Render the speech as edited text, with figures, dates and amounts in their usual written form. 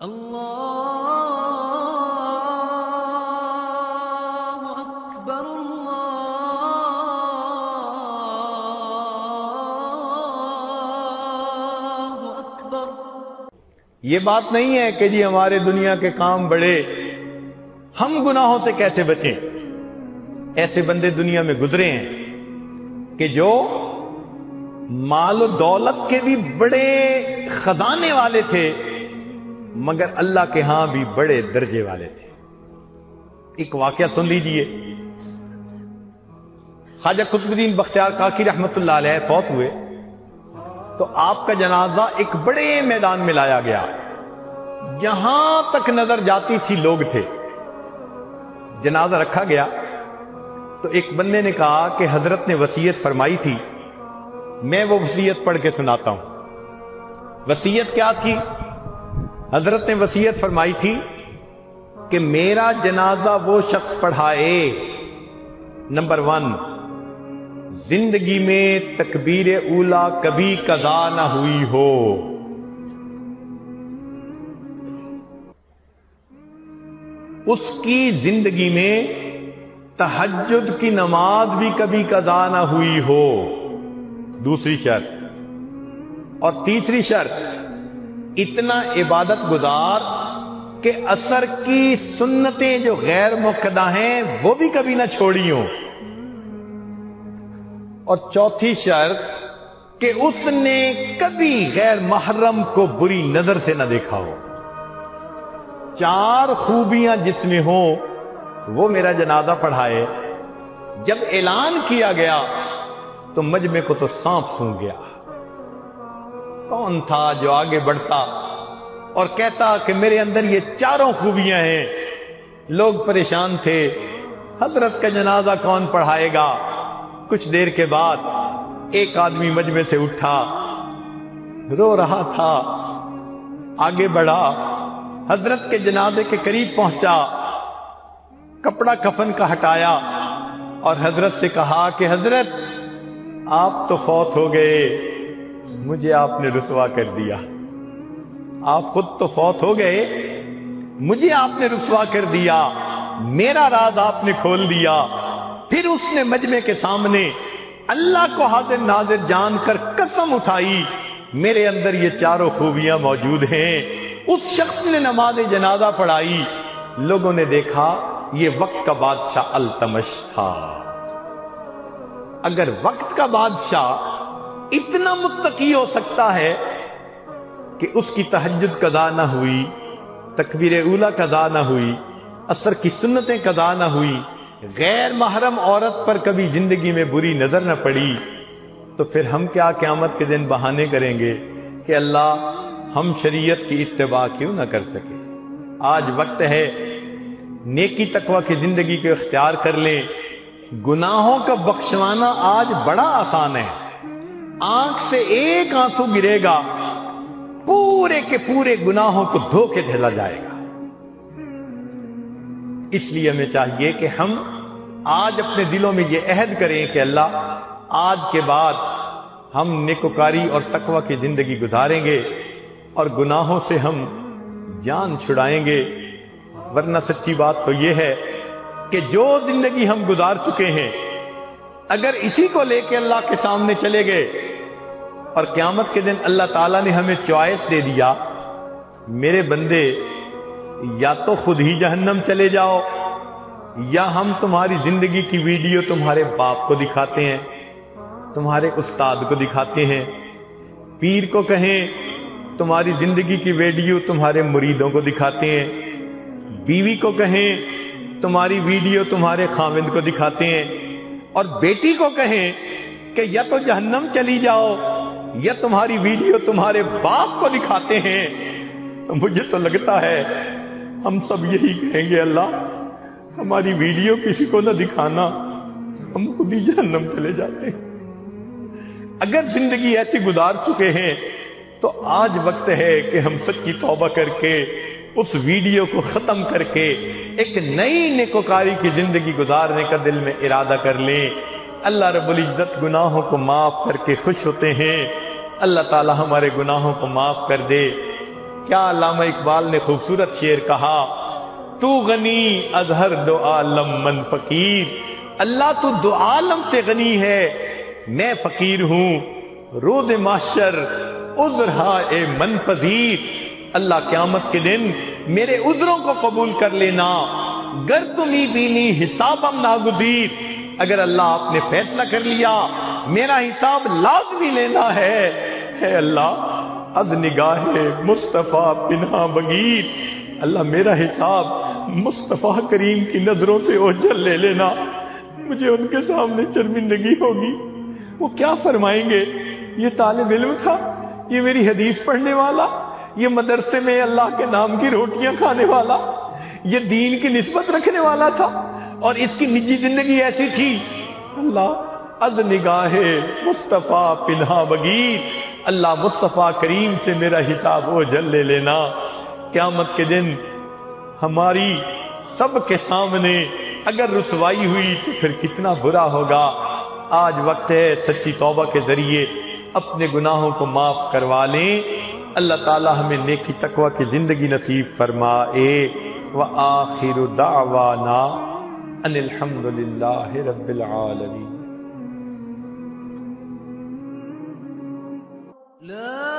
اللہ اکبر اللہ اکبر۔ یہ بات نہیں ہے کہ جی ہمارے دنیا کے کام بڑے، ہم گناہوں سے کیسے بچیں؟ ایسے بندے دنیا میں گزرے ہیں کہ جو مال و دولت کے بھی بڑے خزانے والے تھے، مگر اللہ کے ہاں بھی بڑے درجے والے تھے۔ ایک واقعہ سن لیجئے۔ خواجہ قطب الدین بختیار کاکی رحمت اللہ علیہ فوت ہوئے تو آپ کا جنازہ ایک بڑے میدان میں لایا گیا، جہاں تک نظر جاتی تھی لوگ تھے۔ جنازہ رکھا گیا تو ایک بندے نے کہا کہ حضرت نے وصیت فرمائی تھی، میں وہ وصیت پڑھ کے سناتا ہوں۔ وصیت کیا تھی؟ حضرت نے وصیت فرمائی تھی کہ میرا جنازہ وہ شخص پڑھائے، نمبر 1، زندگی میں تکبیر اولا کبھی قضا نہ ہوئی ہو، اس کی زندگی میں تہجد کی نماز بھی کبھی قضا نہ ہوئی ہو، دوسری شرط۔ اور تیسری شرط، اتنا عبادت گزار کہ عصر کی سنتیں جو غیر مؤکدہ ہیں وہ بھی کبھی نہ چھوڑی ہوں۔ اور چوتھی شرط کہ اس نے کبھی غیر محرم کو بری نظر سے نہ دیکھا ہو۔ 4 خوبیاں جس میں ہوں وہ میرا جنازہ پڑھائے۔ جب اعلان کیا گیا تو مجمع کو تو سانپ سونگھ گیا۔ کون تھا جو آگے بڑھتا اور کہتا کہ میرے اندر یہ 4 خوبیاں ہیں؟ لوگ پریشان تھے، حضرت کا جنازہ کون پڑھائے گا؟ کچھ دیر کے بعد ایک آدمی مجمع سے اٹھا، رو رہا تھا، آگے بڑھا، حضرت کے جنازے کے قریب پہنچا، کپڑا کفن کا ہٹایا اور حضرت سے کہا کہ حضرت آپ تو فوت ہو گئے، مجھے آپ نے رسوا کر دیا۔ آپ خود تو فوت ہو گئے، مجھے آپ نے رسوا کر دیا، میرا راز آپ نے کھول دیا۔ پھر اس نے مجمع کے سامنے اللہ کو حاضر ناظر جان کر قسم اٹھائی، میرے اندر یہ 4 خوبیاں موجود ہیں۔ اس شخص نے نماز جنازہ پڑھائی، لوگوں نے دیکھا یہ وقت کا بادشاہ التمش تھا۔ اگر وقت کا بادشاہ اتنا متقی ہو سکتا ہے کہ اس کی تہجد قضا نہ ہوئی، تکبیر اولا قضا نہ ہوئی، عصر کی سنتیں قضا نہ ہوئی، غیر محرم عورت پر کبھی زندگی میں بری نظر نہ پڑی، تو پھر ہم کیا قیامت کے دن بہانے کریں گے کہ اللہ ہم شریعت کی اتباع کیوں نہ کر سکے؟ آج وقت ہے نیکی تقوی کی زندگی کو اختیار کر لیں۔ گناہوں کا بخشوانا آج بڑا آسان ہے۔ آنکھ سے ایک آنسو گرے گا، پورے کے پورے گناہوں کو دھو کے ڈھلا جائے گا۔ اس لیے ہمیں چاہیے کہ ہم آج اپنے دلوں میں یہ عہد کریں کہ اللہ آج کے بعد ہم نیکوکاری اور تقوی کی زندگی گزاریں گے اور گناہوں سے ہم جان چھڑائیں گے۔ ورنہ سچی بات تو یہ ہے کہ جو زندگی ہم گزار چکے ہیں، اگر اسی کو لے کے اللہ کے سامنے چلے گئے اور قیامت کے دن اللہ تعالیٰ نے ہمیں چوائس دے دیا، میرے بندے یا تو خود ہی جہنم چلے جاؤ، یا ہم تمہاری زندگی کی ویڈیو تمہارے باپ کو دکھاتے ہیں، تمہارے استاد کو دکھاتے ہیں، پیر کو کہیں تمہاری زندگی کی ویڈیو تمہارے مریدوں کو دکھاتے ہیں، بیوی کو کہیں تمہاری ویڈیو تمہارے خاوند کو دکھاتے ہیں، اور بیٹی کو کہیں کہ یا تو جہنم چلی جاؤ یا تمہاری ویڈیو تمہارے باپ کو دکھاتے ہیں۔ تو مجھے تو لگتا ہے ہم سب یہی کہیں گے، اللہ ہماری ویڈیو کسی کو نہ دکھانا، ہم خود ہی جہنم چلے جاتے ہیں۔ اگر زندگی ایسی گزار چکے ہیں تو آج وقت ہے کہ ہم سچی توبہ کر کے اس ویڈیو کو ختم کر کے ایک نئی نیکوکاری کی زندگی گزارنے کا دل میں ارادہ کر لیں۔ اللہ رب العزت گناہوں کو معاف کر کے خوش ہوتے ہیں۔ اللہ تعالی ہمارے گناہوں کو معاف کر دے۔ کیا علامہ اقبال نے خوبصورت شعر کہا، تو غنی از ہر دو عالم من فقیر، اللہ تو دو عالم سے غنی ہے، میں فقیر ہوں، روز محشر عذر ہائے من پذیر، اللہ قیامت کے دن میرے عذروں کو قبول کر لینا، گر تمہیں بینی حسابم ناگزیر، اگر اللہ آپ نے فیصلہ کر لیا میرا حساب لازمی لینا ہے، اے اللہ از نگاہ مصطفیٰ پنہا بگیر، اللہ میرا حساب مصطفیٰ کریم کی نظروں سے اوجھل لے لینا، مجھے ان کے سامنے شرمندگی ہوگی۔ وہ کیا فرمائیں گے، یہ طالب علم تھا، یہ میری حدیث پڑھنے والا، یہ مدرسے میں اللہ کے نام کی روٹیاں کھانے والا، یہ دین کی نسبت رکھنے والا تھا، اور اس کی نجی زندگی ایسی تھی۔ اللہ از نگاہ مصطفیٰ پنہا بگیر، اللہ مصطفیٰ کریم سے میرا حساب اوجھل لے لینا۔ قیامت کے دن ہماری سب کے سامنے اگر رسوائی ہوئی تو پھر کتنا برا ہوگا۔ آج وقت ہے سچی توبہ کے ذریعے اپنے گناہوں کو معاف کروا لیں، اللہ تعالی ہمیں نیکی تقوی کی زندگی نصیب فرمائے۔ وآخر دعوانا ان الحمد للہ رب العالمین۔ لا